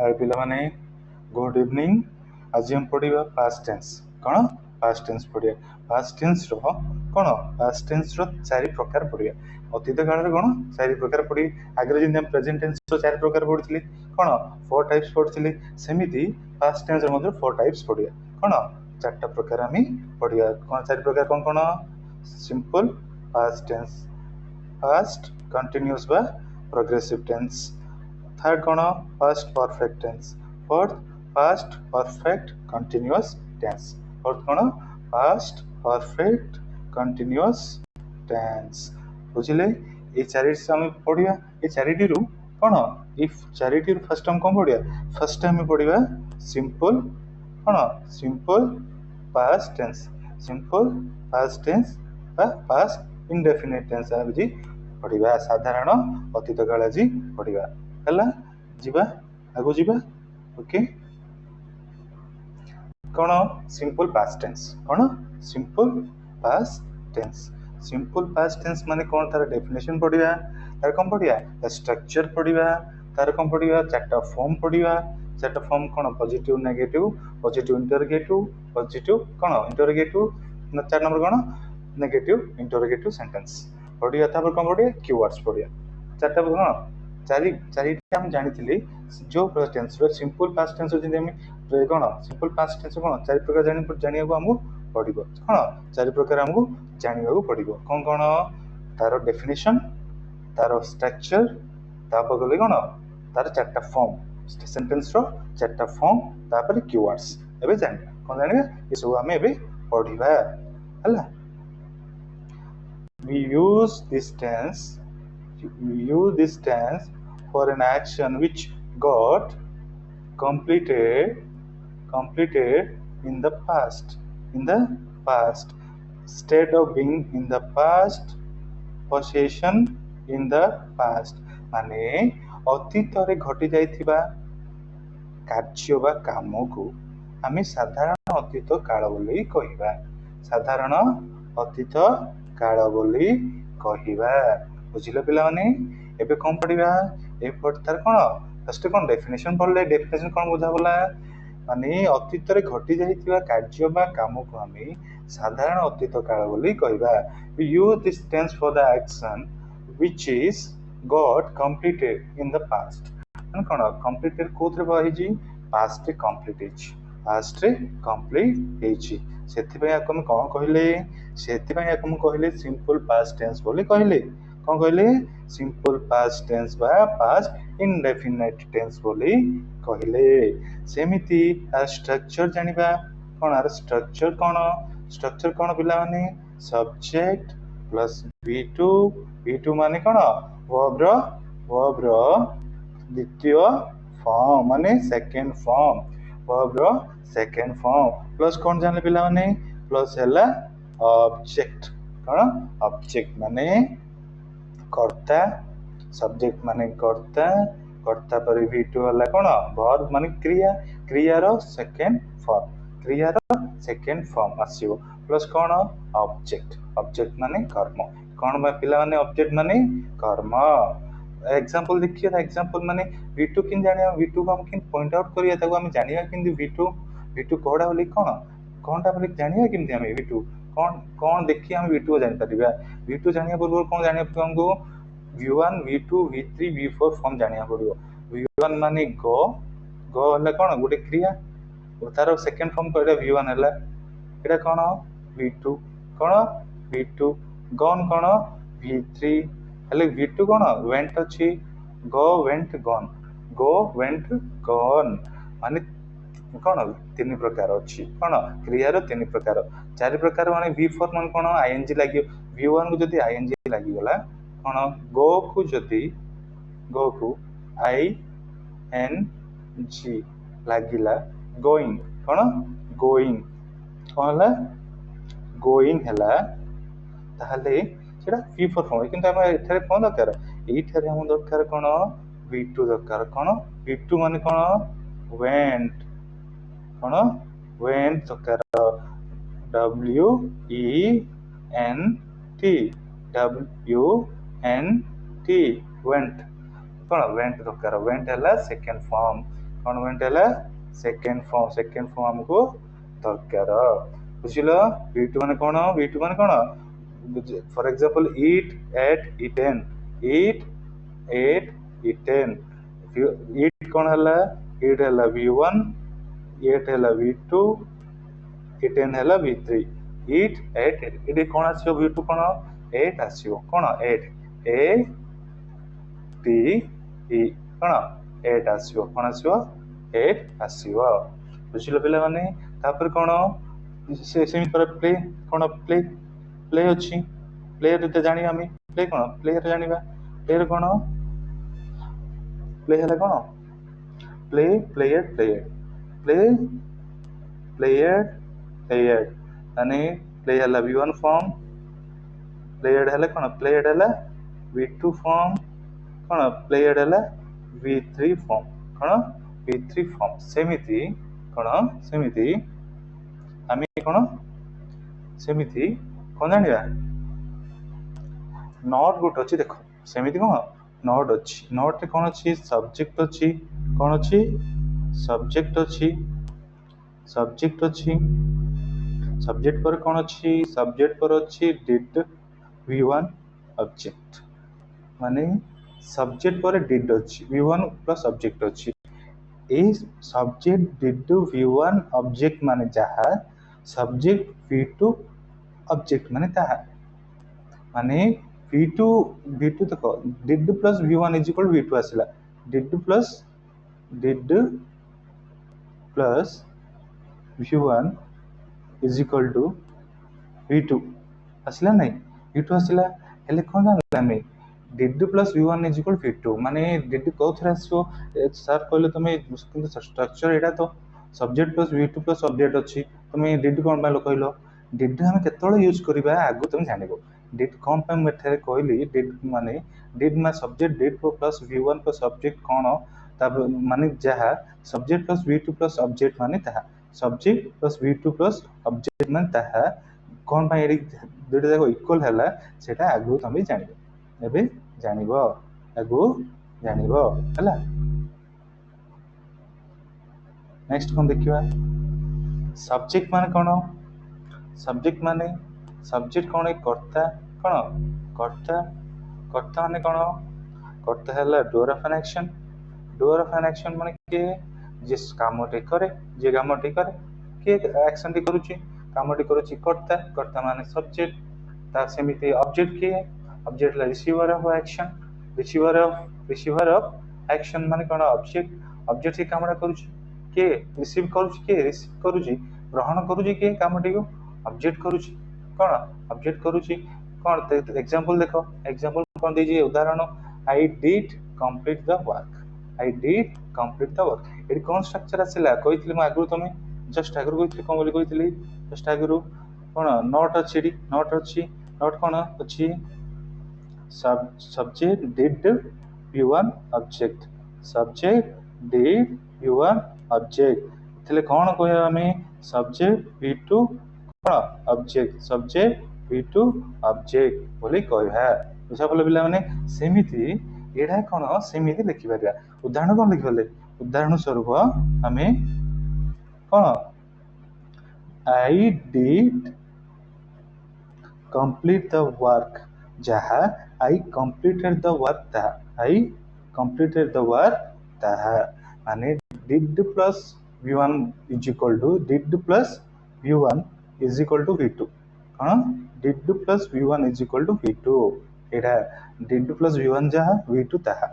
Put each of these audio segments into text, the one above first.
पिला माने good evening. आज हम पढ़िबा पास्ट टेंस। कौन पास्ट टेंस पढ़िया। पास्ट टेंस रो कौन पास्ट टेंस रो चारि प्रकार पढ़िया। अतीत काल रे कौन चारि प्रकार पढ़ी। आगे जिन हम प्रेजेंट टेंस रो चारि प्रकार पढ़िथिले कौन 4 टाइप्स पढ़िथिले, सेमिति पास्ट टेंस रो मतलब 4 टाइप्स पढ़िया। कौन चारटा प्रकार आमी पढ़िया। कौन चारि प्रकार कौन कौन? Simple past tense, past continuous बा प्रोग्रेसिव टेंस, थर्ड कौन past perfect tense, fourth past perfect continuous tense, fourth कौन पास्ट परफेक्ट कंटिन्यूअस टेंस। बुझिले ये चारि हम पढ़िया। ये चारिटी रु कौन इफ चारिटी फर्स्ट हम कौन पढ़िया? फर्स्ट हम पढ़िया सिंपल कौन simple past tense, simple past tense बा पास्ट इंडेफिनिट टेंस आज पढ़िया। साधारण अतीत काल आज पढ़िया हला। जीवा आगु जीवा। ओके कौन सिंपल पास्ट टेंस, कौन simple past tense. Simple past tense माने कौन तार डेफिनेशन पढ़िया, तार कौन पढ़िया स्ट्रक्चर पढ़िया, तार कौन पढ़िया चारटा फॉर्म पढ़िया। चारटा फॉर्म कौन positive negative, positive interrogative, positive कौन इंटरोगेटिव, 4 नंबर कौन नेगेटिव इंटरोगेटिव सेंटेंस पढ़िया। तापर कौन पढ़िया कीवर्ड्स पढ़िया। चारटा कौन चारि हम जानी जो टेंस सिंपल पास्ट टेंस हम कौन सिंपल पास्ट टेंस कौन चारि प्रकार जानिया हमको पड़ो। कौन चारि प्रकार हमको जानिया पड़ो। कौन कौन तार डेफिनेशन, तार स्ट्रक्चर, तापर गले कौन तार चारटा फॉर्म, सेंटेंस रो चारटा फॉर्म, तापर कीवर्ड्स एबे जानिया। कौन जानिया ये सब हमें एबे पढ़िबा हला। We use this tense for an action which got completed in the past, state of being in the past, possession in the past। माने अतीत रे घटी जाइथिबा कार्य बा काम को आमे साधारण अतीत काल बोली कहिबा। साधारण अतीत काल बोली कहिबा। बुझिले पिला माने एबे कौन पढ़िबा? ए पढ़तार कौन फर्स्ट कौन डेफिनेशन पढ़ले। डेफिनेशन कौन बुझा बोला माने अतीत रे घटी जाइथिबा कार्य बा काम को आमे साधारण अतीत काल बोली कहिबा। We use this tense for the action which is got completed in the past। माने कौन completed कोथरे बहिजी past रे complete हेची, past रे complete हेची। सेथिबे याको हम कौन कहिले? सेथिबे याको हम कहिले सिंपल पास्ट टेंस बोली कहिले। कौन कहिले? सिंपल पास्ट टेंस बा पास्ट इंडेफिनिट टेंस बोली कहिले। सेमिति आ स्ट्रक्चर जानिबा। कौन आर स्ट्रक्चर कौन? स्ट्रक्चर कौन पिला माने सब्जेक्ट प्लस V2 माने कौन वर्ब रो द्वितीय फॉर्म माने सेकंड फॉर्म, वर्ब रो सेकंड फॉर्म प्लस कौन जाने पिला माने प्लस हैला ऑब्जेक्ट। कौन ऑब्जेक्ट माने कर्ता, सब्जेक्ट माने कर्ता, कर्ता पर V2 हला कौन वर्ब माने क्रिया, क्रिया रो सेकंड फॉर्म, क्रिया रो सेकंड फॉर्म आसीबो प्लस कौन ऑब्जेक्ट, ऑब्जेक्ट माने कर्म। कौन पिला माने ऑब्जेक्ट माने कर्म। एग्जांपल देखिए ना, एग्जांपल माने V2 किन जानिया, V2 को हम किन पॉइंट आउट करिया ताको हम जानिया किन V2 कोडा बोली कोनटा बोली जानिया किन हम V2 कौन देखिए हम V2 जानि परिबा। V2 जानिया पूर्व कौन जानिया हमको V1 V2 V3 V4 form जानिया पड़ियो। V1 माने गो हला कौन गोटे क्रिया, तार सेकंड फॉर्म कहला V1 हला, एटा कौन V2, कौन V2 गॉन कौन V3 हले। V2 कौन वेंट अछि, गो वेंट गॉन माने कौन तीन प्रकार अछि। कौन क्रिया रो तीन प्रकार, चार प्रकार माने V4 मान कौन ing लागियो। V1 को जदी ing लागि गला कौन गो को ing लागिला गोइंग, कौन गोइंग हला गोइंग हला ताहले सेटा V4 फॉर्म। किंतु हम एथरे कोन दरकार, एथरे हम दरकार कोन V2 दरकार। कोन V2 माने कोन वेंट, कोन वेंट दरकार WENT वेंट, कोन वेंट दरकार। वेंट हला सेकंड फॉर्म, कौन है सेकेंड फॉर्म हमको दरकार बुझिल V2 माने कौन for example eat ate eaten eat ate eaten eat कौन है ईट है V1 एट है V2 इटेन है V3 ईट एट ये कौन आसो V2 कौन 8 आसो कौन 8 ए टी ई कौन 8 आसो कौन आसो 8 आसो बुझिल पिला माने तापर कौन से सेमी पर प्ले कौन प्ले प्ले अच्छी प्ले तो जानी आम प्ले कौन प्ले जाना प्ले कौन प्ले है कौन play player player play player player माने प्ले है V1 फॉर्म प्लेयर है कौन प्लेयर है V2 फॉर्म कौन प्लेयर है V3 फॉर्म कौन V3 फॉर्म सेमिति कौन सेमिति आम कौन सेमिति कौन जाना नॉट गोटे अच्छी देख सेमिति कौन नॉट अच्छी नॉट कौन अच्छी सब्जेक्ट अच्छी कौन अच्छी सब्जेक्ट अच्छी सब्जेक्ट अच्छी सब्जेक्ट पर कौन अच्छी सब्जेक्ट पर अच्छी डिड V1 ऑब्जेक्ट माने सब्जेक्ट पर डिड अच्छी V1 प्लस ऑब्जेक्ट अच्छी a subject did V1 object माने जहा सब्जेक्ट V2 ऑब्जेक्ट माने ताहा माने V2 देखो did plus V1 is equal V2 आसिला did plus V1 is equal to V2 आसिला नहीं V2 आसिला हेले कोन जानला में did plus V1 is equal V2 माने डिड कोथरे आसो सर कहले तमे किंतु स्ट्रक्चर एटा तो subject plus V2 plus object अछि तमे डिड कोन बालो कहलो डिड हम केतळे यूज करबा आगु तुम जानिबो डिड कौन पे मेथड कहली डिड मा subject did plus V1 plus object कौन तब माने जहा subject plus V2 plus object माने ताहा subject plus V2 plus object माने ताहा कौन पे एडी दुटा जाको इक्वल हैला सेटा आगु तुम जानिबो एबे जानिबो आगु जानिबो हैला नेक्स्ट कौन देखिबा सब्जेक्ट माने कौन सब्जेक्ट कौन एक कर्ता कौन कर्ता कर्ता माने कौन कर्ता है डूअर ऑफ एन एक्शन माने के जिस कामटे करे जे कामटे करे के एक्शन टी करूची कामटी करूची कर्ता कर्ता माने सब्जेक्ट ता सेमिति ऑब्जेक्ट के ऑब्जेक्ट ला रिसीवर ऑफ एक्शन माने कौन ऑब्जेक्ट के कामटा करूची के रिसीव करूची ग्रहण करूची के कामटी को ऑब्जेक्ट करूची कौन ऑब्जेक्ट करूची कौन एग्जांपल देखो एग्जांपल कौन दीजिए उदाहरण I did complete the work एडी कौन स्ट्रक्चर आसिला कहितली म आगु तमे जस्ट आगु कहितली कोन बोली कहितली जस्ट आगु कौन नॉट अछि नॉट कौन अछि सब्जेक्ट डिड V1 ऑब्जेक्ट इतले कौन कहया हमें सब्जेक्ट V2 कौन ऑब्जेक्ट V2 ऑब्जेक्ट बोली कहया बुझा पले पिला माने सेमिति एडा कौन सेमिति लिखि परिया उदाहरण कौन लिखि पले उदाहरण स्वरूप हमें कौन I did complete the work जहा आई कंप्लीटेड द वर्क ताहा माने did plus V1 is equal to did plus V1 is equal to V2 कौन did plus V1 is equal to V2 एडा डिड प्लस V1 जहा V2 ताहा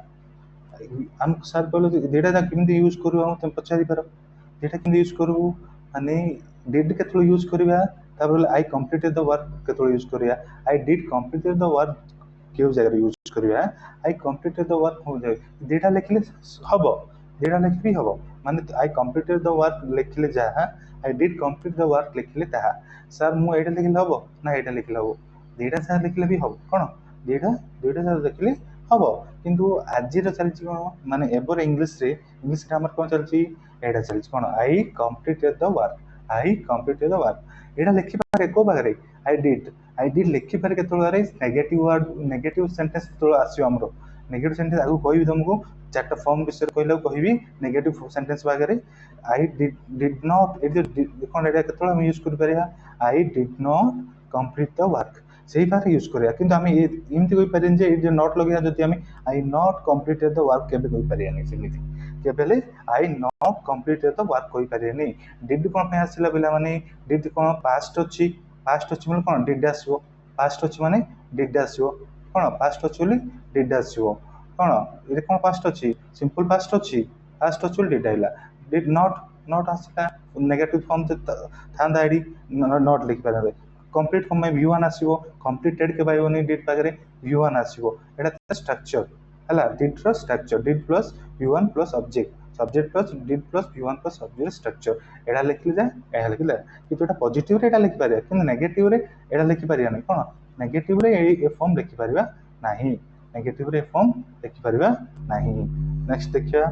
हम sir कहलो data केमती यूज करू हम तुम पचारि पारो डेटा केमती यूज करू माने डिड केतलो यूज करबा तापर आई कंप्लीटेड द वर्क केतलो यूज करिया I did completed the work केउ जगह यूज करिया आई कंप्लीटेड द वर्क हो जाय डेटा लिखले हबो डेटा लिखबी हबो माने आई कंप्लीटेड द वर्क लिखले जहा आई डिड कंप्लीट द वर्क लिखले ताहा सर मु एटा लिखले हबो ना एटा लिखले हबो डेटा सर लिखले भी हबो कोन डेटा सर लिखले हबो किंतु आज रे चलछि कोन माने एबर इंग्लिश रे grammar cone चलछि Etah चलछि cone I completed the work एटा लिखि पारे को बागरे आई डिड लिखि पारे केतलो बारे नेगेटिव सेंटेंस तो आसियो हमरो नेगेटिव सेंटेंस आगु कहबी तुमको चारटा फॉर्म विषय कहला कहबी नेगेटिव सेंटेंस बागरे आई डिड नॉट ए कोन एटा केतला हम यूज कर परिया I did not complete the work सही बात यूज करिया किंतु हम एमती कहि परियन जे जे नॉट लगे जति हम आई नॉट कंप्लीटेड द वर्क केबे कहि परिया नहीं सेमिति केबेले आई नॉट कंप्लीटेड द वर्क कहि परिया नहीं डिड कोन पे आसिला बिला माने डिड कोन पास्ट अछि माने कोन डिड आसीबो पास्ट अछि माने डिड आसीबो कोन पास्ट अछि बोली डिड आसीबो कोन ए कोन पास्ट अछि सिंपल पास्ट अछि डिड आइला डिड नॉट आसिला नेगेटिव फॉर्म थांदा आईडी नॉट लिख पारे कंप्लीट फॉर्म में v1 आसीबो कंप्लीटेड के बाइबोनी डिड पागरे v1 आसीबो एटा स्ट्रक्चर हला डिड रो structure did plus v1 plus subject plus did plus v1 plus subject structure एटा लिखली जा एटा लिखले कि एटा पॉजिटिव रे एटा लिख पारे कि नेगेटिव रे एटा लिख पारिया नै कोन नेगेटिव रे ए फॉर्म लिख पारिबा नाही नेगेटिव रे फॉर्म लिख पारिबा नाही नेक्स्ट देखिया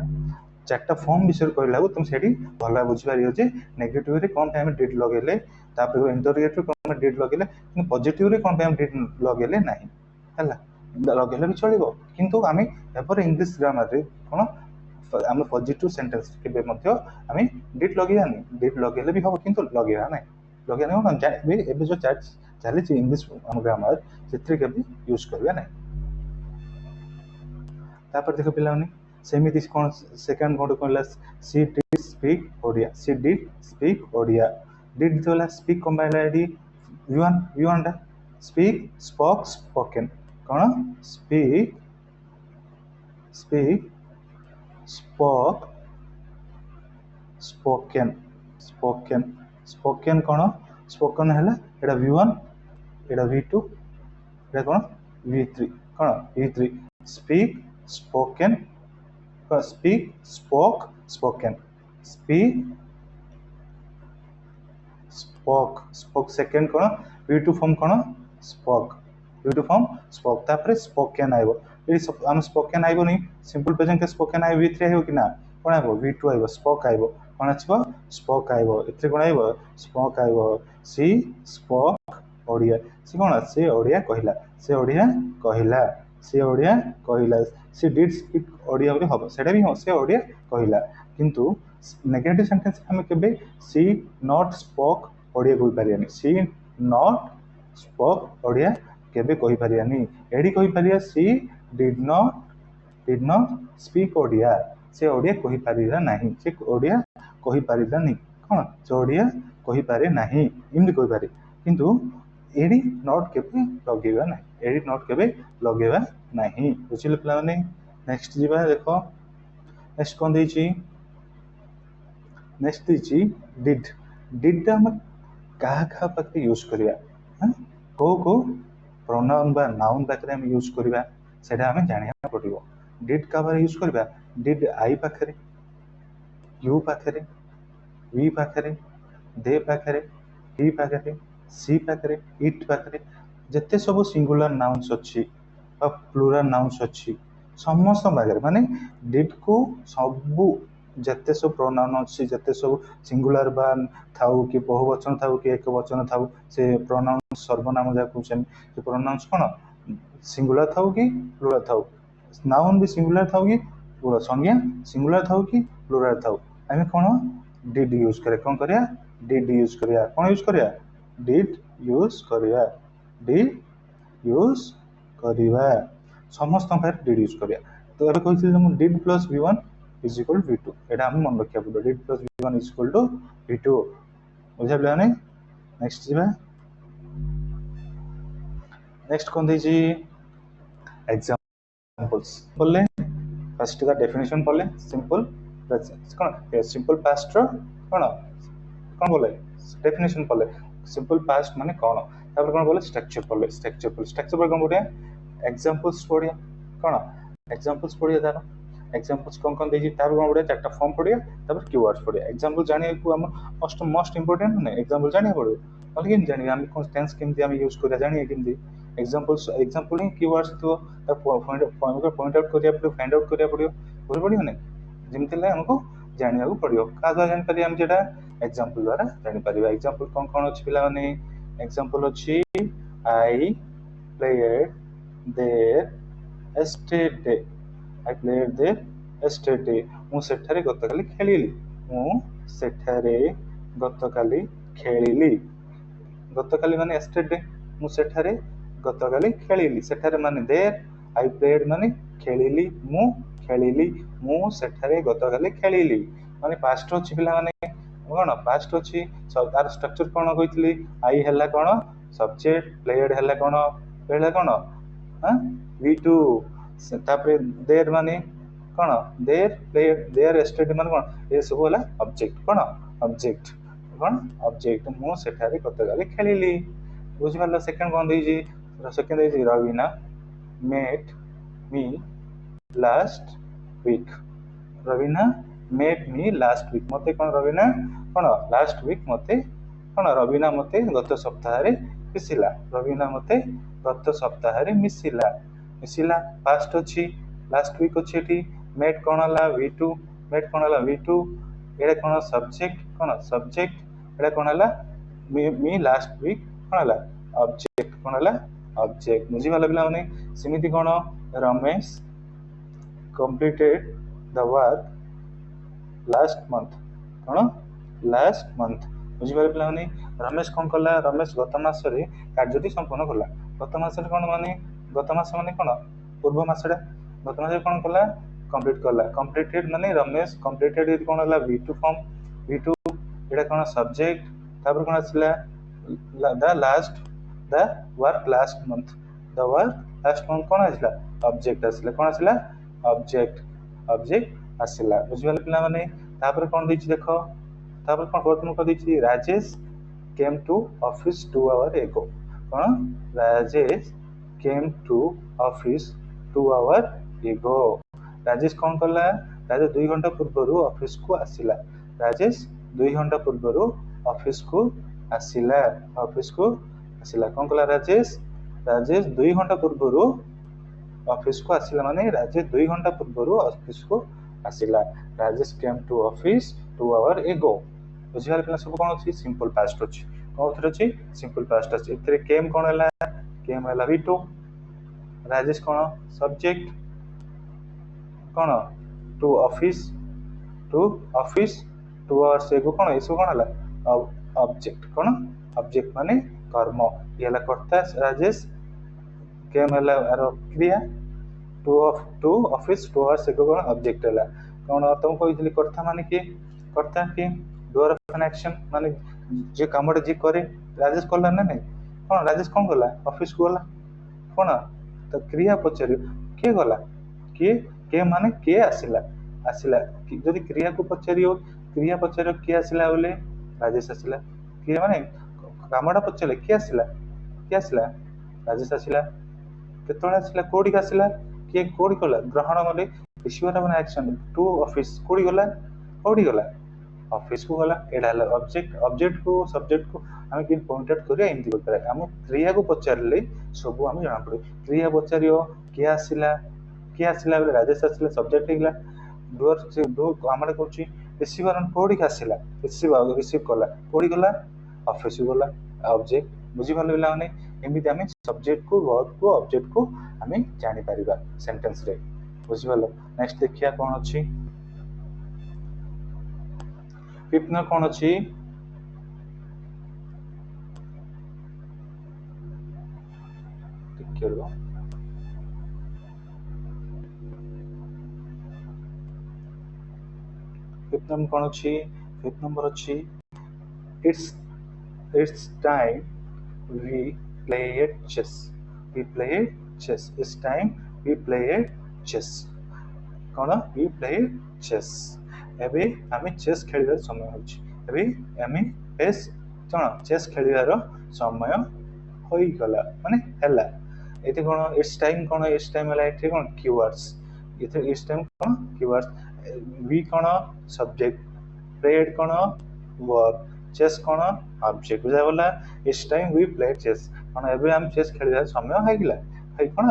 चारटा फॉर्म विषय कहला तुम सेठी भला बुझी पारियो जे नेगेटिव रे कोन टाइम डिड लगेले तापर इंटरोगेटिव कोन डिड लगेले कि पॉजिटिव रे कोन टाइम डिड लगेले नाही हला लगेले भी चलिबो किंतु आमे एपर इंग्लिश ग्रामर रे कोन आमे पॉजिटिव सेंटेंस केबे मध्य आमे डिड लगेयानी डिड लगेले भी हो किंतु लगेया नै लगेया नै जाने एबे जो चली छि इंग्लिश ग्रामर सेत्री केबे यूज करबे नै तापर देखो पिलानी सेमिति कोन सेकंड कोड कोनला सी डिड स्पीक ओडिया डिड तोला स्पीक कंबाइंड आईडी v1 दा स्पीक स्पोकन कोन स्पीक स्पोकन कोन स्पोकन हला एटा v1 एटा v2 एटा कोन v3 कोन v3 speak spoken spoken spoke second कोन v2 फॉर्म कोन स्पोक तापर स्पोकन आइबो ए हम स्पोकन आइबो नहीं सिंपल प्रेजेंट के स्पोकन आइबो v3 आइबो कि ना कोन आइबो v2 आइबो स्पोक आइबो कोन आछबो स्पोक आइबो एथे कोन आइबो स्पोक आइबो सी स्पोक ओडिया सी कोन से ओडिया कहिला सी डिड स्पीक ओडिया बोली हबो सेटा भी से ओडिया कहिला किंतु नेगेटिव सेंटेंस हम केबे सी नॉट स्पोक ओडिया कहि पारियानी सी नॉट स्पोक ओडिया केबे कहि पारियानी एडी कहि पारिया सी डिड नॉट स्पीक ओडिया से ओडिया कहि पारिला नाही से ओडिया कहि पारिला नहीं कोन से ओडिया कहि पारे नाही इमि कहि पारे किंतु एडी नॉट केबे लगेबा नाही एडी नॉट केबे लगेबा नाही बुझिले प्ला माने नेक्स्ट जीवा देखो नेक्स्ट कोन देछि नेक्स्ट देछि डिड हम कहा पक्के यूज करिया हां को प्रोनाउन बा नाउन पाखरे हम यूज करिबा सेटा हमें जानिया पड़िबो डिड का बारे यूज करिबा डिड आई पाखरे यू पाखरे वी पाखरे दे पाखरे ही पाखरे सी पाखरे इट पाखरे जत्ते सब सिंगुलर नाउन्स अछि बा प्लुरल नाउन्स अछि समस्त पाखरे माने डिड को सबु जत्ते सब प्रोनाउन अछि जत्ते सब सिंगुलर बा थाउ कि बहुवचन थाउ कि एकवचन थाउ से प्रोनाउन सर्वनाम जा कहउछन से प्रोनाउंस कोन सिंगुलर थाउ कि प्लुरल थाउ नाउन भी सिंगुलर थाउ कि प्लुरल संज्ञा सिंगुलर थाउ कि प्लुरल थाउ आमे कोन डिड यूज करे कोन करिया डिड यूज करिया कोन यूज करिया डिड यूज करिया समस्त पर डिड यूज करिया तो एबे कहथि जे did plus v1 is equal to v2 एटा हम मन रखिया पड़ो did plus v1 is equal to v2 बुझाबले नै नेक्स्ट जीवा नेक्स्ट कोन देजी एग्जांपल्स बोले फर्स्ट का डेफिनेशन बोले सिंपल प्रेजेंट कोन सिंपल पास्ट रो कोन बोले डेफिनेशन बोले सिंपल पास्ट माने कोन तापर कोन बोले स्ट्रक्चर पर कोन बोले एग्जांपल्स पढ़िया कोन एग्जांपल्स पढ़िया तार एग्जांपल्स कोन देजी तापर कोन बोले चारटा फॉर्म पढ़िया तापर कीवर्ड्स पढ़िया एग्जांपल जाने को हम मोस्ट इंपोर्टेंट नै एग्जांपल जाने पड़ो अलगे जानि हम कोन टेंस केमति हम यूज करिया जानि केमति एग्जांपल ही कीवर्ड्स तो पॉइंट आउट करिया पड़ो फाइंड आउट करिया पड़ो बुझ पड़ियो नै जेमति ला हमको जानिया को पड़ियो का जानि पारि हम जेटा एग्जांपल द्वारा जानि परिबा एग्जांपल कोन अछि पिला माने एग्जांपल अछि I played there yesterday I played there yesterday ମୁଁ ସେଠାରେ ଗତକାଲି ଖେଳିଲି ମୁଁ ସେଠାରେ ଗତକାଲି ଖେଳିଲି ଗତକାଲି ମାନେ yesterday ମୁଁ ସେଠାରେ ଗତକାଲି ଖେଳିଲି ସେଠାରେ ମାନେ there I played ମାନେ ଖେଳିଲି ମୁଁ ସେଠାରେ ଗତକାଲି ଖେଳିଲି ମାନେ past ଅଛି ପିଲାମାନେ କଣ past ଅଛି ତାର ଷ୍ଟ୍ରକ୍ଚର କଣ କହିଥିଲି I ହେଲା କଣ ସବଜେକ୍ଟ played ହେଲା କଣ V2 ତାପରେ there ମାନେ କଣ there played there yesterday ମାନେ କଣ ଏ ସବୁ ହେଲା ଅବଜେକ୍ଟ କଣ ଅବଜେକ୍ଟ ମୁଁ ସେଠାରେ ଗତକାଲି ଖେଳିଲି ବୁଝିପାରିଲ ସେକେଣ୍ଡ କଣ ଦେଇଛି ସେକେଣ୍ଡ ଦେଇଛି Raveena met me last week Raveena met me last week ମତେ କଣ ରବିନା କଣ last week ମତେ କଣ ରବିନା ମତେ ଗତ ସପ୍ତାହରେ ମିଶିଲା past ଅଛି last week ଅଛି ଏଠି met କଣ ହେଲା V2 ଏଟା କଣ ସବଜେକ୍ଟ ଏଟା କଣ ହେଲା me last week କଣ ହେଲା ଅବଜେକ୍ଟ ବୁଝିପାରିଲ ପିଲାମାନେ ସେମିତି କଣ Ramesh completed the work last month ବୁଝିପାରିଲେ ପିଲାମାନେ ରମେଶ କଣ କଲା ରମେଶ ଗତ ମାସରେ କାର୍ଯ୍ୟଟି ସମ୍ପନ୍ନ କଲା ଗତ ମାସରେ କଣ ମାନେ ଗତ ମାସ ମାନେ କଣ ପୂର୍ବ ମାସଟା ଗତ ମାସରେ କଣ କଲା କମ୍ପ୍ଲିଟ କଲା କମ୍ପ୍ଲିଟେଡ ମାନେ ରମେଶ କମ୍ପ୍ଲିଟେଡ କଣ ହେଲା V2 ଫର୍ମ V2 ଏଟା କଣ ସବଜେକ୍ଟ ତାପରେ କଣ ଆସିଲା the work last month କଣ ଆସିଲା ଅବଜେକ୍ଟ ଆସିଲା ବୁଝିପାରିଲେ ପିଲାମାନେ ତାପରେ କଣ ଦେଇଛି ଦେଖ ତାପରେ କଣ ପ୍ରଥମ କରିଦେଇଛି Rajesh came to office 2 hours ago କଣ Rajesh came to office 2 hours ago Rajesh କଣ କଲା ରାଜେଶ 2 ଘଣ୍ଟା ପୂର୍ବରୁ ଅଫିସକୁ ଆସିଲା କଣ କଲା ରାଜେଶ 2 ଘଣ୍ଟା ପୂର୍ବରୁ ଅଫିସକୁ ଆସିଲା ମାନେ ରାଜେଶ 2 ଘଣ୍ଟା ପୂର୍ବରୁ ଅଫିସକୁ ଆସିଲା Rajesh came to office 2 hours ago ବୁଝିପାରିଲେ ପିଲା ସବୁ କଣ ଅଛି ସିମ୍ପଲ ପାଷ୍ଟ ଅଛି କୋଉଥିରେ ଅଛି ସିମ୍ପଲ ପାଷ୍ଟ ଅଛି ଏଥିରେ came କଣ ହେଲା V2 ରାଜେଶ କଣ ସବଜେକ୍ଟ କଣ to office 2 hours ago କଣ ଏସବୁ କଣ ହେଲା ଅବଜେକ୍ଟ ମାନେ କର୍ମ ଇଏ ହେଲା କର୍ତ୍ତା ରାଜେଶ came ହେଲା କ୍ରିୟା to office 2 hours ago କଣ ଅବଜେକ୍ଟ ହେଲା କଣ ତମକୁ କହିଥିଲି କର୍ତ୍ତା କିଏ doer of an action ମାନେ ଯେ କାମଟା ଯିଏ କରେ ରାଜେଶ କଲା ନା ନାଇଁ କଣ ରାଜେଶ କଣ କଲା ଅଫିସକୁ ଗଲା କଣ ତ କ୍ରିୟା ପଚାରିବ କିଏ ଗଲା କିଏ ମାନେ କିଏ ଆସିଲା ଯଦି କ୍ରିୟାକୁ ପଚାରିବ କିଏ ଆସିଲା ବୋଲେ ରାଜେଶ ଆସିଲା କ୍ରିୟା ମାନେ କାମଟା ପଚାରିଲେ କିଏ ଆସିଲା ରାଜେଶ ଆସିଲା କେତେବେଳେ ଆସିଲା କୋଉଠିକି ଆସିଲା କିଏ କୋଉଠି କଲା ଗ୍ରହଣ କଲେ receiver of action to office କୋଉଠି ଗଲା ଅଫିସକୁ ଗଲା ଏଇଟା ହେଲା ଅବଜେକ୍ଟକୁ ସବଜେକ୍ଟକୁ ଆମେ କେମିତି ପଏଣ୍ଟ ଆଉଟ୍ କରିବା ଏମିତି କରିପାରିବା ଆମ କ୍ରିୟାକୁ ପଚାରିଲେ ସବୁ ଆମେ ଜଣାପଡ଼ିବ କ୍ରିୟା ପଚାରିବ କିଏ ଆସିଲା ବୋଲେ ରାଜେଶ ଆସିଲା ସବଜେକ୍ଟ ହେଇଗଲା କାମଟା କରୁଛି ରିସିଭର କୋଉଠିକି ଆସିଲା ରିସିଭ କଲା କୋଉଠି ଗଲା ଅଫିସକୁ ଗଲା ଅବଜେକ୍ଟ ବୁଝିପାରିଲେ ପିଲାମାନେ ଏମିତି ଆମେ ସବଜେକ୍ଟକୁ ଭର୍ବକୁ ଅବଜେକ୍ଟକୁ ଆମେ ଜାଣିପାରିବା ସେଣ୍ଟେନ୍ସରେ ବୁଝିପାରିଲ ନେକ୍ସଟ ଦେଖିବା କଣ ଅଛି ଫିଫ୍ଥ ନମ୍ବର କଣ ଅଛି ଟିକେ ରୁହ ଫିଫ୍ଥ ନମ୍ବର କଣ ଅଛି ଫିଫ୍ଥ ନମ୍ବର ଅଛି it's time we played chess it's time we played chess କଣ we played chess ଏବେ ଆମେ ଚେସ୍ ଖେଳିବାର ସମୟ ହେଉଛି ଏବେ ଆମେ ଚେସ୍ ଖେଳିବାର ସମୟ ହୋଇଗଲା ମାନେ ହେଲା ଏଠି କଣ ଇଟ୍ସ ଟାଇମ୍ ହେଲା ଏଠି କଣ keywords ଏଠି ଇଟ୍ସ ଟାଇମ୍ କଣ keywords we କଣ ସବଜେକ୍ଟ played କଣ verb ଚେସ୍ କଣ ଅବଜେକ୍ଟ ବୁଝାଗଲା it's time we played chess କଣ ଏବେ ଆମେ ଚେସ୍ ଖେଳିବାର ସମୟ ହେଇଗଲା କଣ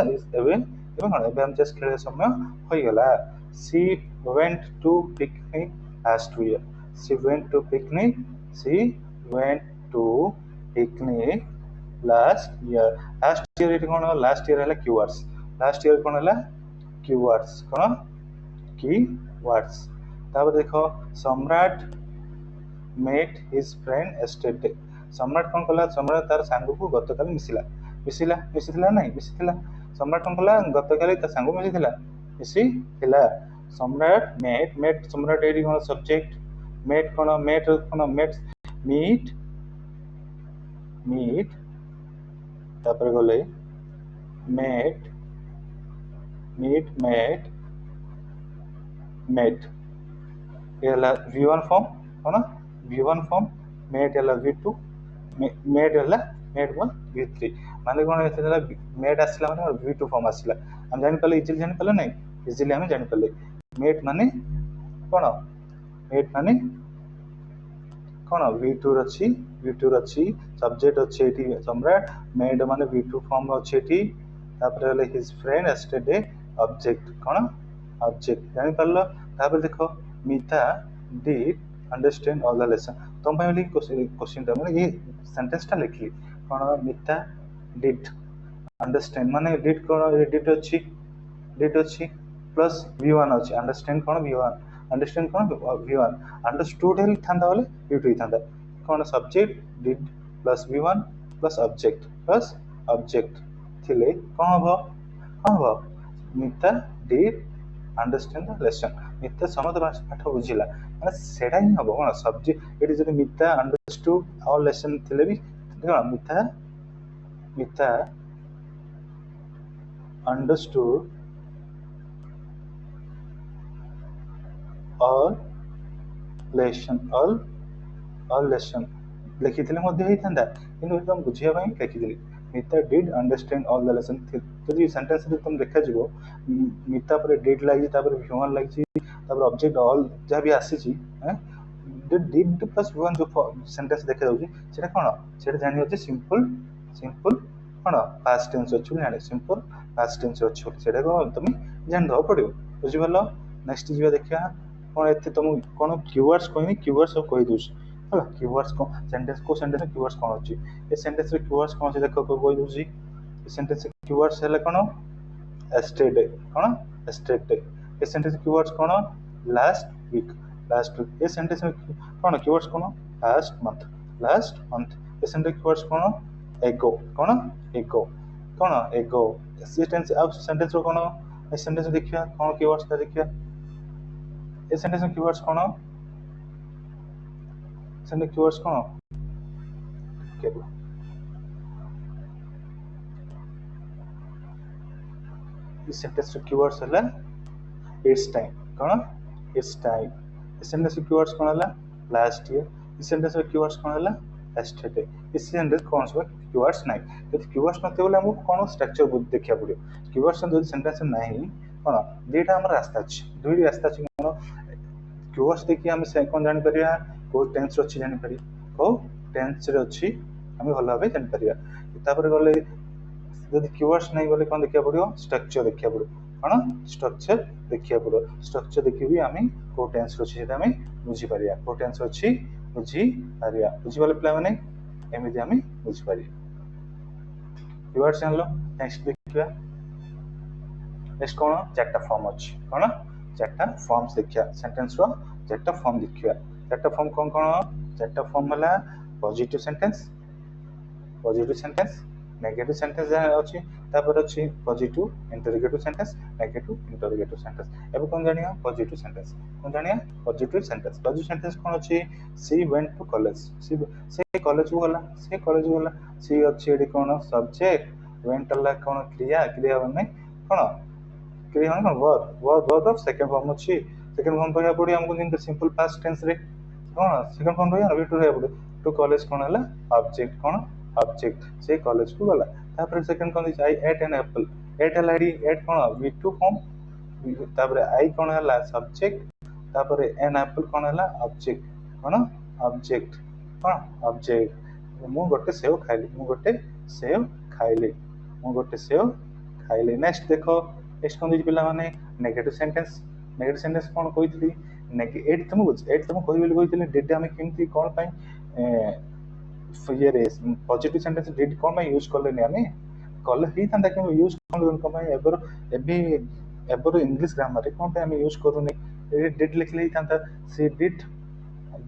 ଏବେ ଆମେ ଚେସ୍ ଖେଳିବାର ସମୟ ହୋଇଗଲା she went to picnic last year last year ଏଠି କଣ last year ହେଲା keywords last year କଣ ହେଲା कीवर्ड्स कौन कीवर्ड्स तापर देख सम्राट मेट हिज फ्रेंड एस्टेरडे सम्राट कौन कला सम्राट तार सांग को गतकाली मिसिला मिसिला मिसिला नहीं मिसिला सम्राट कौन कला गतकाली ता सांग मिसिला मिसिला सम्राट मेट मेट सम्राट एडी कौन सब्जेक्ट मेट कौन मेट मीट मीट तापर गले मेट मीट मेट मेट ये V1 फॉर्म कौन V1 फॉर्म मेट है V2 मेट है मेट वन V3 माने कौन है मेट आसला माने V2 फॉर्म आसला हम जानि पाले इजीली जानि पाले नहीं इजीली हम जानि पाले मेट माने कौन मेट माने कौन V2 रछि सब्जेक्ट अछि एठी सम्राट मेट माने V2 फॉर्म अछि एठी तापर ले हिज फ्रेंड एस्टेरडे ऑब्जेक्ट कौन ऑब्जेक्ट जानि पारलो तापर देखो Mita did understand all the lesson तुम भाई क्वेश्चन ता माने ये सेंटेंस ता लिखली कौन मीता डिड अंडरस्टैंड माने डिड कौन डिड अछि प्लस V1 अछि अंडरस्टैंड कौन V1 अंडरस्टैंड कौन V1 अंडरस्टूड हेल थांदा वाले V2 थांदा कौन subject did plus V1 plus object थिले कौन हो मीता डिड अंडरस्टैंड द लेसन मिता समस्त पाठ बुझिला माने सेडा ही हबो कोन सब्जेक्ट एटी जदी मिता अंडरस्टूड ऑल लेसन थिले भी कोन मिता अंडरस्टूड ऑल लेसन लिखिथिले मध्ये ही थांदा किंतु तुम बुझिया ପାଇଁ लिखिथिले मिता did understand all the lesson तो ये सेंटेंस रे तुम देखा जिवो मिता पर डिड लागि तापर V1 लागि तापर ऑब्जेक्ट ऑल जहाँ भी आसी छी डिड प्लस V1 जो सेंटेंस देखा जाउची सेटा कोन सेटा जानि होचे सिंपल कोन पास्ट टेंस अछि जानि सिंपल पास्ट टेंस अछि सेटा को तुम जान दो पड़ियो बुझि परलो नेक्स्ट जीवा देखिया कोन एते तुम कोन कीवर्ड्स कोइनी कीवर्ड्स सब कहि दोछ हला कीवर्ड्स को सेंटेंस में कीवर्ड्स कोन अछि ए सेंटेंस रे कीवर्ड्स कोन अछि देखो को कहि दोछि ए सेंटेंस रे कीवर्ड्स हैला कोन एस्टेरडे ए सेंटेंस रे कीवर्ड्स कोन लास्ट वीक ए सेंटेंस में कोन कीवर्ड्स कोन लास्ट मंथ ए सेंटेंस कीवर्ड्स कोन ago sentence row cone a sentence देखिया कोन कीवर्ड्स ता देखिया ए सेंटेंस में कीवर्ड्स कोन सेंटेंस कीवर्ड्स कोन केबो इस सेंटेंस रो कीवर्ड्स हला it's time cone it's time इस सेंटेंस रो कीवर्ड्स कोन हला लास्ट ईयर इस सेंटेंस रो कीवर्ड्स कोन हला एस्टेरडे इस सेंटेंस कोन सब कीवर्ड्स नाही तो कीवर्ड्स नते बोले हमको कोन स्ट्रक्चर देखिया पड़ियो कीवर्ड्स जो सेंटेंस नाही कोन दुईटा हमर रास्ता अछि दुईटी रास्ता अछि कोन कीवर्ड्स देखि हम से कोन जानि परिया को टेंस अछि जानि परिया को टेंस रे अछि हम भलो भाबे जानि परिया तापर गले जदि कीवर्ड्स नहीं बोले कोन देखिया पड़ियो स्ट्रक्चर देखिया पड़ियो कोन स्ट्रक्चर देखिया पड़ियो स्ट्रक्चर देखि भी हम को टेंस अछि सेटा हम बुझि परिया को टेंस अछि बुझि परिया बुझि वाले प्ले माने एमिति हम बुझि परिया कीवर्ड्स जानलो नेक्स्ट देखिया नेक्स्ट कोन चारटा फॉर्म अछि कोन चारटा फॉर्म्स देखिया सेंटेंस रो चारटा फॉर्म देखिया चारटा फॉर्म कोन चारटा फॉर्म हला पॉजिटिव सेंटेंस नेगेटिव सेंटेंस अछि तापर अछि positive interrogative sentence negative interrogative sentence एबे कोन जानिया पॉजिटिव सेंटेंस पॉजिटिव सेंटेंस कोन अछि सी वेंट टू कॉलेज से कॉलेज गला सी अछि एडी कोन सब्जेक्ट वेंट हला कोन क्रिया माने कोन वर्ब ऑफ सेकंड फॉर्म अछि सेकंड फॉर्म पर पड़ी हमको जिन सिंपल पास्ट टेंस रे कोन सेकंड फॉर्म रे V2 रे पड़ी टू कॉलेज कोन हला ऑब्जेक्ट से कॉलेज को गला तापर second cone I eight an Apple eight हला एट कोन V2 फॉर्म तापर आई कोन हला सब्जेक्ट तापर एन एप्पल कोन हला ऑब्जेक्ट मु गोटे सेव खाइली नेक्स्ट देखो नेक्स्ट कोन पिला माने नेगेटिव सेंटेंस कोन कहितली एट तुम कहबेली कहितले डिड हम केमती कोन पई ये रे पॉजिटिव सेंटेंस डिड कोन में यूज करले ने हमें कॉल ही था कि यूज कोन पई एबर एबी एबर इंग्लिश ग्रामर रे कोन पे हम यूज करूनी डिड लिखले ही था सी डिड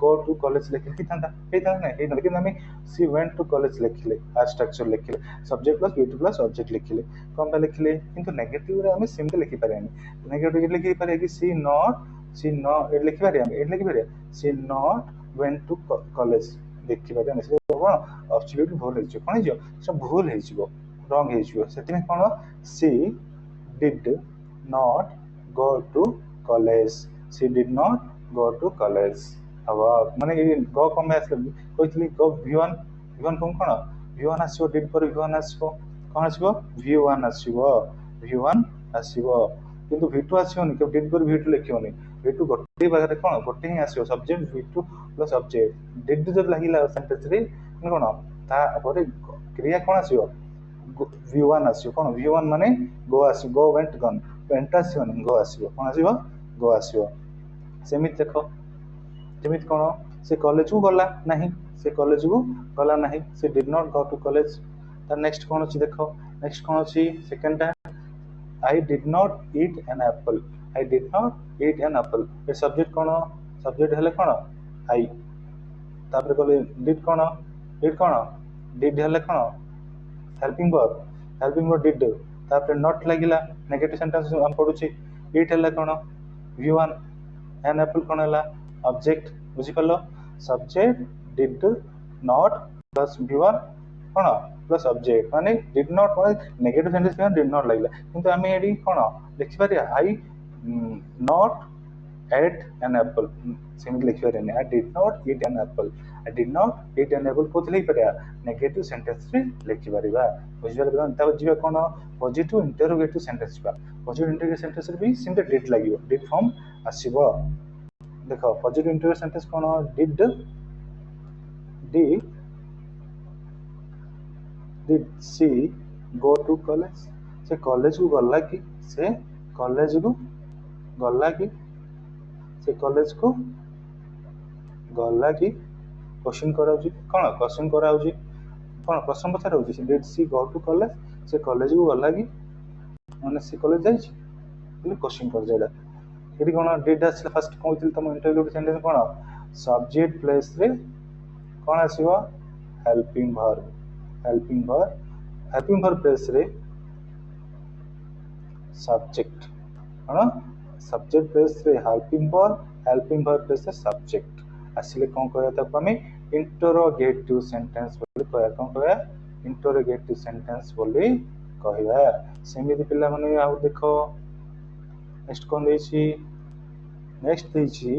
गो टू कॉलेज लिखले ही था नहीं हे लेकिन हमें सी वेंट टू कॉलेज लिखले आ स्ट्रक्चर लिखले subject plus V plus object लिखले कोन पे लिखले किंतु नेगेटिव रे हमें सिंपल लिखि पारेनी नेगेटिव लिखि पारे कि सी नॉट ए लिखि पारे हम ए लिखि पारे सी नॉट वेंट टू कॉलेज देखि पारे हम से कोन एब्सोल्युटली भूल है कोन है सब भूल है रॉन्ग है सेति कोन सी did not go to college she did not go to college अब माने ये गो कम आसले कहतली गो v1 v1 cone v1 आसीबो did पर v1 आसीबो कोन आसीबो v1 आसीबो v1 आसीबो किंतु v2 आसीबोनी के did पर v2 लिखियोनी v2 गोटे बारे कोन गोटे ही आसीबो subject v2 plus object did जो लागिला सेंटेंस रे कोन ता पर क्रिया कोन आसीबो v1 आसीबो कोन v1 माने गो आसी गो वेंट गन वेंट आसीबो गो आसीबो कोन आसीबो गो आसीबो सेमित देखो सेमित कोन से कॉलेज को गला नहीं से कॉलेज को गला नहीं से did not go to college ता नेक्स्ट कोन अछि देखो नेक्स्ट कोन अछि second I did not eat an apple I did not eat an apple ए सब्जेक्ट कोन सब्जेक्ट हेले कोन आई तापर कोले डिड कोन डिड हेले कोन हेल्पिंग वर्ब डिड तापर नॉट लागिला नेगेटिव सेंटेंस हम पढुची इट हला कोन v1 एन एप्पल कोन हला ऑब्जेक्ट बुझी पल्लो subject did not plus v1 कोन प्लस ऑब्जेक्ट माने डिड नॉट माने नेगेटिव सेंटेंस में डिड नॉट लागिला किंतु हमें एडी कोन लिखि पारे I not ate an apple simple लिखि पारे I did not eat an apple I did not eat an apple कोथ लिखि पारे नेगेटिव सेंटेंस रे लिखि पारिबा बुझिबा कोन ता जिबा कोन पॉजिटिव इंटरोगेटिव सेंटेंस बा पॉजिटिव इंटरोगेटिव सेंटेंस रे भी सिंपल डिड लागियो डिड फॉर्म आसीबो देखो पॉजिटिव इंटरोगेटिव सेंटेंस कोन did she go to college से कॉलेज को गला कि से कॉलेज को गला कि से कॉलेज को गला कि क्वेश्चन कराउची कोन क्वेश्चन कराउची कोन प्रश्न पचार होची से did she go to college से कॉलेज को गला कि माने से कॉलेज जाई छी बोले क्वेश्चन कर जेडा एडी कोन डिड आसला फर्स्ट कहतिल तम इंटरव्यू सेंटेंस कोन सब्जेक्ट प्लेस रे कोन आसीबो हेल्पिंग वर्ब प्लेस रे सब्जेक्ट कोन सब्जेक्ट प्लेस रे हेल्पिंग वर्ब प्लेस रे सब्जेक्ट आसिले कोन कहया त हमें इंटरोगेटिव सेंटेंस बोली कहया कोन कहया इंटरोगेटिव सेंटेंस बोली कहया सेमिति पिला माने आ देखो नेक्स्ट कोन देछि नेक्स्ट देछि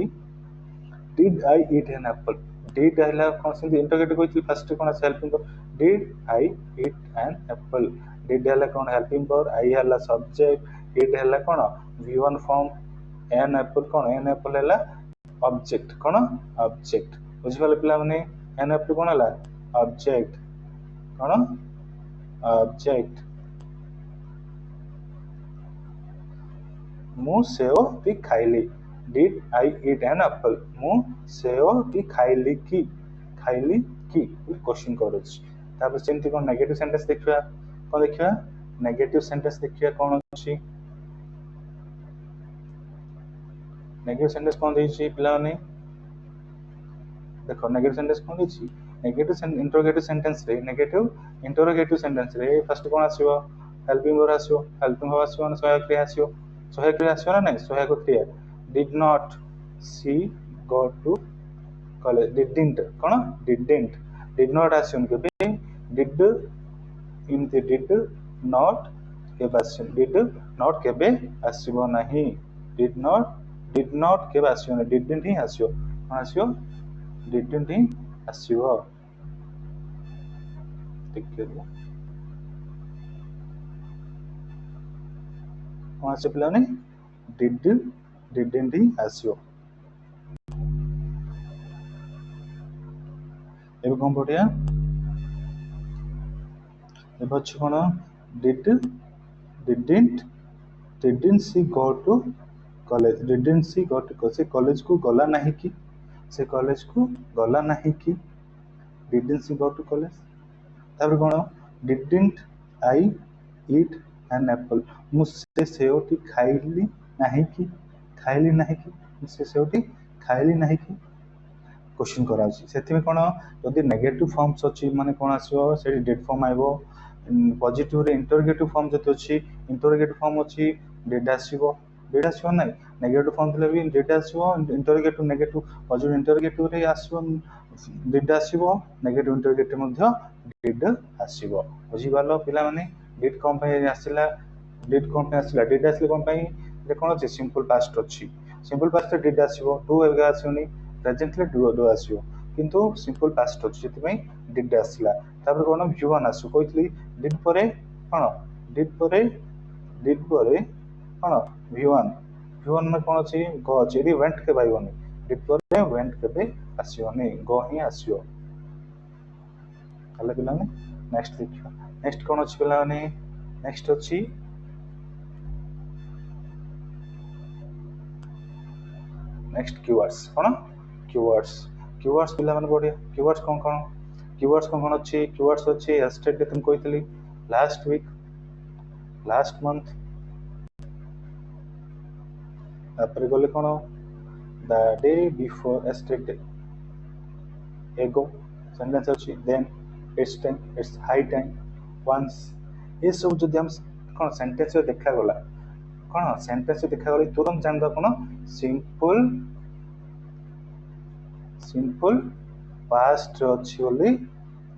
did I eat an apple did आइला कोन से इंटरोगेटिव कोइछि फर्स्ट कोन helping did I eat an apple did हला कोन हेल्पिंग वर्ब आई हला सब्जेक्ट ईट हला कोन v1 फॉर्म एन एप्पल कोन एन एप्पल हला ऑब्जेक्ट कोन ऑब्जेक्ट बुझिबा पिला माने एन एप्पल कोन हला ऑब्जेक्ट कोन ऑब्जेक्ट मु सेव टी खाइली did I eat an apple मु सेव टी खाइली की क्वेश्चन करूछ तापर सेमती कोन नेगेटिव सेंटेंस देखिबा कोन देखिबा नेगेटिव सेंटेंस देखिबा कोन अछि नेगेटिव सेंटेंस कोन देछि पिला माने देखो नेगेटिव सेंटेंस कोन देछि नेगेटिव इंटरोगेटिव सेंटेंस रे नेगेटिव इंटरोगेटिव सेंटेंस रे फर्स्ट कोन आसीबो हेल्पिंग वर्ब आसीबो माने सहायक क्रिया आसीबो ना नहीं सहायक क्रिया did not she go to college didn't कोन डिड नॉट आसीबो के did in the did not के आसीबो डिड नॉट केबे आसीबो नहीं डिड नॉट केबे आसीबो नहीं डिडंट ही आसीबो डिडंट ही आसीबो ठीक है कौन से पिला ने डिडंट ही आसीबो एबे कोन पढिया एबे अछि कोन didn't she go to college didn't she go to से कॉलेज को गला नहीं कि से कॉलेज को गला नहीं कि didn't she go to college तापर कोन didn't I eat an apple मु से सेवटी खाइली नहीं कि खाइली नहीं कि मु से सेवटी खाइली नहीं कि क्वेश्चन कराची से कौन जदि नेगेटिव फॉर्म्स अच्छी माने कौन आसो से डिड फॉर्म आइबो पॉजिटिव रे इंटरोगेटिव फॉर्म जति अच्छी इंटरोगेटिव फॉर्म अच्छी डिड आसीबो डिड आसीबो नाही नेगेटिव फॉर्म थले भी डिड आसीबो इंटरोगेटिव नेगेटिव पॉजिटिव इंटरोगेटिव रे आसीबो डिड आसीबो नेगेटिव इंटरोगेटिव मध्ये डिड आसीबो बुझी पालो पिला माने डिड कोन पे आसीला डिड कोन पे आसीला डिड आसीले कोन पे जे कोन अछि सिंपल पास्ट अछि सिंपल पास्ट डिड आसीबो डू एगा आसीबोनी प्रेजेंट रे डू आसीबो किंतु सिंपल पास्ट अछि जति में डिड आसीला तापर कोन v1 आसु कहितली डिड परे कोन डिड परे कोन v1 v1 में कोन अछि गो अछि रि वेंट के पाइबोनी डिड परे वेंट केबे आसीबोनी गो ही आसीबो हला पिला ने नेक्स्ट देखियो नेक्स्ट कोन अछि पिला ने नेक्स्ट अछि नेक्स्ट कीवर्ड्स कोन कीवर्ड्स पिला माने बढ़िया कीवर्ड्स कोन अछि कीवर्ड्स अछि यस्टरडे तुम कहितली लास्ट वीक लास्ट मंथ तापर गले कोन द डे बिफोर यस्टरडे एगो सेंटेंस अछि then it's time it's high time once ये सब जदि हम कोन सेंटेंस देखा गला कोन सेंटेंस देखा गले तुरंत जान दो कोन सिंपल पास्ट अछि बोली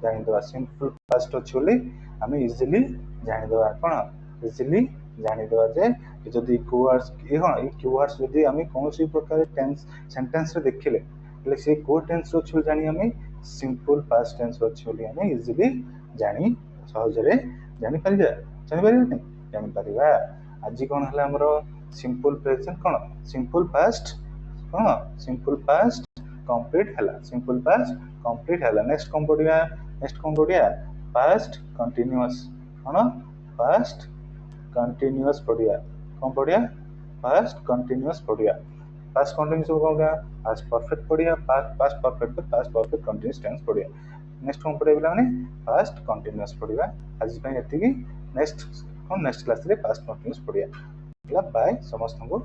जानि दवा सिंपल पास्ट अछि बोली हम इजीली जानि दवा कोन इजीली जानि दवा जे जदि कीवर्ड्स ए कीवर्ड्स जदि हम कोनोसी प्रकार टेंस सेंटेंस रे देखिले ले से को टेंस अछि जानि हम सिंपल पास्ट टेंस अछि बोली हम इजीली जानि सहज रे जानि परिबा नहीं जानि परिबा आज कोन हला हमरो सिंपल प्रेजेंट कोन सिंपल पास्ट कंप्लीट हला सिंपल पास्ट कंप्लीट हला नेक्स्ट कोन पडिया पास्ट कंटीन्यूअस कोन पास्ट कंटीन्यूअस पडिया कोन पडिया पास्ट कंटीन्यूअस पडिया पास्ट कंटीन्यूअस कोन पडिया पास्ट परफेक्ट पडिया पास्ट परफेक्ट कंटीन्यूअस टेंस पडिया नेक्स्ट कोन पडिया बिला माने पास्ट कंटीन्यूअस पडिया आज पय एतिकी नेक्स्ट क्लास रे पास्ट कंटीन्यूअस पडिया बाय समस्त को